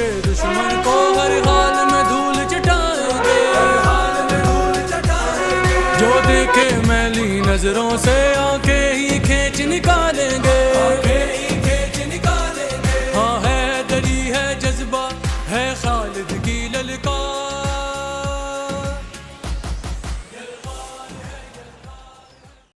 के दुश्मन को हर हाल में धूल चटाएंगे। जो देखे मैली नजरों से आंखें ही खींच निकालेंगे।